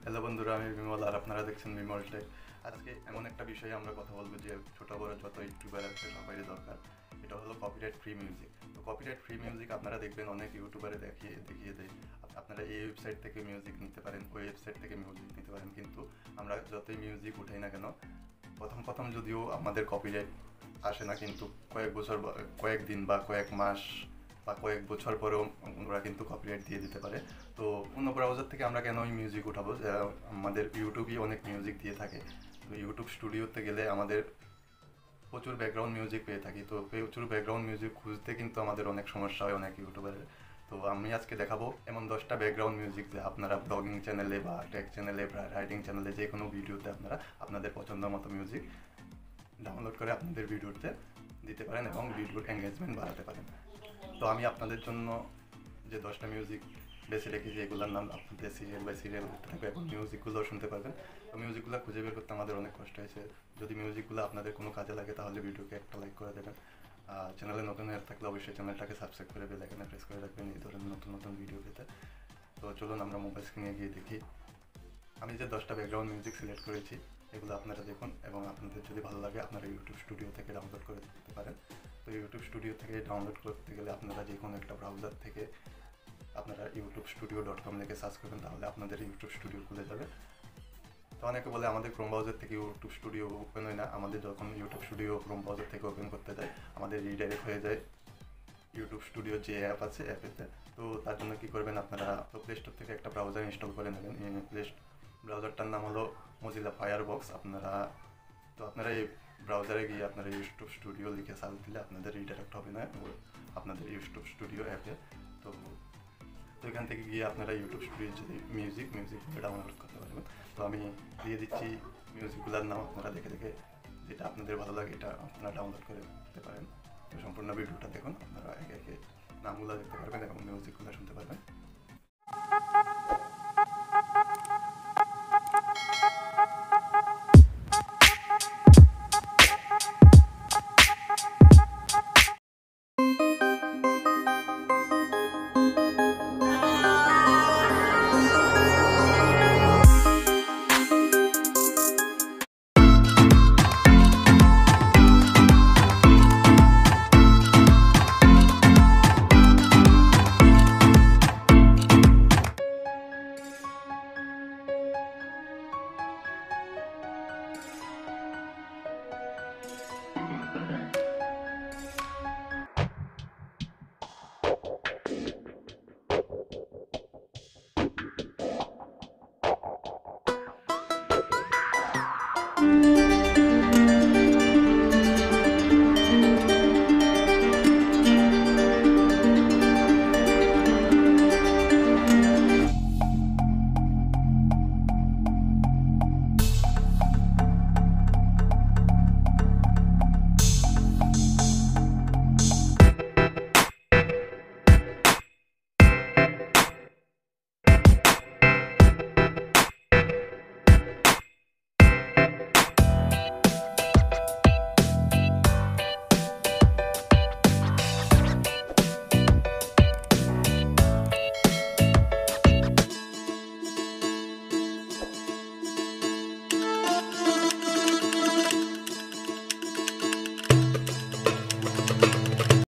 Hello বন্ধুরা, আমি বিমল আর আপনারা দেখছেন বিমল টেক। আজকে এমন একটা বিষয়ে আমরা কথা বলবো যে ছোটো বড় যত ইউটিউবার আছে সবারই দরকার। এটা হলো কপিরাইট ফ্রি মিউজিক। তো কপিরাইট ফ্রি মিউজিক আপনারা দেখবেন অনেক ইউটিউবারে দেখিয়ে দেয় আপনারা এই ওয়েবসাইট থেকে মিউজিক নিতে পারেন, ওই ওয়েবসাইট থেকে মিউজিক নিতে পারেন। কিন্তু আমরা যতই মিউজিক উঠাই না কেন, প্রথম যদিও আমাদের কপিরাইট আসে না, কিন্তু কয়েক দিন বা কয়েক মাস বা কয়েক বছর পরেও ওরা কিন্তু কপিরাইট দিয়ে দিতে পারে। তো অন্য ব্রাউজার থেকে আমরা কেন ওই মিউজিক উঠাবো? আমাদের ইউটিউবই অনেক মিউজিক দিয়ে থাকে। তো ইউটিউব স্টুডিওতে গেলে আমাদের প্রচুর ব্যাকগ্রাউন্ড মিউজিক পেয়ে থাকি। তো প্রচুর ব্যাকগ্রাউন্ড মিউজিক খুঁজতে কিন্তু আমাদের অনেক সমস্যা হয় অনেক ইউটিউবারের। তো আমি আজকে দেখাবো এমন 10টা ব্যাকগ্রাউন্ড মিউজিক যে আপনারা ব্লগিং চ্যানেলে বা টেক চ্যানেলে বা রাইটিং চ্যানেলে যে কোনো ভিডিওতে আপনারা আপনাদের পছন্দ মতো মিউজিক ডাউনলোড করে আপনাদের ভিডিওতে দিতে পারেন এবং ভিডিওর এঙ্গেজমেন্ট বাড়াতে পারেন। তো আমি আপনাদের জন্য যে 10টা মিউজিক বেছে রেখেছি, এগুলোর নাম আপনাদের সিরিয়াল বাই সিরিয়াল করতে থাকবে এবং মিউজিকগুলোও শুনতে পারবেন। তো মিউজিকগুলো খুঁজে বের করতে আমাদের অনেক কষ্ট হয়েছে। যদি মিউজিকগুলো আপনাদের কোনো কাজে লাগে তাহলে ভিডিওকে একটা লাইক করে দেবেন। চ্যানেলে নতুন হয়ে থাকলে অবশ্যই চ্যানেলটাকে সাবস্ক্রাইব করে বেল আইকনে প্রেস করে রাখবেন এই ধরনের নতুন ভিডিও পেতে। তো চলুন আমরা মোবাইল স্ক্রিনে গিয়ে দেখি। আমি যে 10টা ব্যাকগ্রাউন্ড মিউজিক সিলেক্ট করেছি এগুলো আপনারা দেখুন এবং আপনাদের যদি ভালো লাগে আপনারা ইউটিউব স্টুডিও থেকে ডাউনলোড করে দিতে পারেন। তো ইউটিউব স্টুডিও থেকে ডাউনলোড করতে গেলে আপনারা যে কোনো একটা ব্রাউজার থেকে আপনারা youtube.studio.com লিখে সার্চ করবেন, তাহলে আপনাদের ইউটিউব স্টুডিও খুলে যাবে। তো অনেকে বলে আমাদের ক্রোম ব্রাউজার থেকে ইউটিউব স্টুডিও ওপেন হয় না। আমাদের যখন ইউটিউব স্টুডিও ক্রোম ব্রাউজার থেকে ওপেন করতে যায় আমাদের রিডাইরেক্ট হয়ে যায় ইউটিউব স্টুডিও যে অ্যাপ আছে অ্যাপেতে। তো তার জন্য কী করবেন, আপনারা তো প্লে স্টোর থেকে একটা ব্রাউজার ইনস্টল করে নেবেন। ব্রাউজারটার নাম হলো মজিলা ফায়ারবক্স। আপনারা এই ব্রাউজারে গিয়ে আপনারা ইউটিউব স্টুডিও লিখে সার্চ দিলে আপনাদের রিডাইরেক্ট হবে না আপনাদের ইউটিউব স্টুডিও অ্যাপে। তো এখান থেকে গিয়ে আপনারা ইউটিউব স্টুডিওর যে মিউজিকগুলো ডাউনলোড করতে পারবেন। তো আমি দিয়ে দিচ্ছি মিউজিকগুলোর নাম, আপনারা দেখে যেটা আপনাদের ভালো লাগে এটা আপনারা ডাউনলোড করে দিতে পারেন। তো সম্পূর্ণ ভিডিওটা দেখুন, আপনারা একে একে নামগুলো দেখতে পারবেন এবং মিউজিকগুলো শুনতে পারবেন।